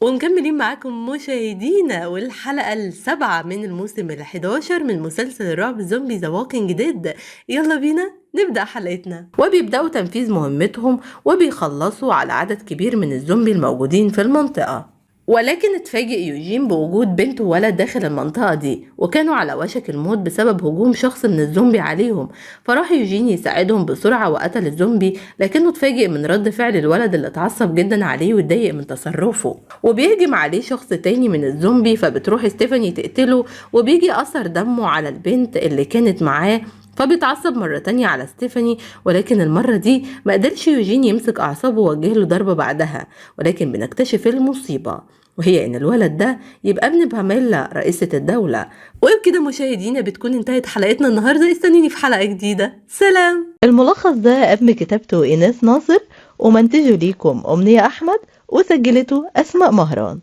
ومكملين معاكم مشاهدينا، والحلقة السابعة من الموسم ال11 من مسلسل الرعب زومبي ذا ووكينج ديد. يلا بينا نبدأ حلقتنا. وبيبدأوا تنفيذ مهمتهم وبيخلصوا على عدد كبير من الزومبي الموجودين في المنطقة، ولكن اتفاجئ يوجين بوجود بنت وولد داخل المنطقة دي، وكانوا على وشك الموت بسبب هجوم شخص من الزومبي عليهم. فراح يوجين يساعدهم بسرعة وقتل الزومبي، لكنه اتفاجئ من رد فعل الولد اللي اتعصب جدا عليه واتضايق من تصرفه، وبيهجم عليه شخص تاني من الزومبي. فبتروح ستيفاني تقتله، وبيجي أثر دمه على البنت اللي كانت معاه، فبيتعصب مرة تانية على ستيفاني. ولكن المرة دي ما قدرش يوجين يمسك أعصابه ووجه له ضربة بعدها. ولكن بنكتشف المصيبة، وهي ان الولد ده يبقى ابن باميلا رئيسة الدولة. وبكده مشاهدينا بتكون انتهت حلقتنا النهاردة. استنيني في حلقة جديدة. سلام. الملخص ده قام كتابته إيناس ناصر، ومنتجه ليكم أمنية أحمد، وسجلته أسماء مهران.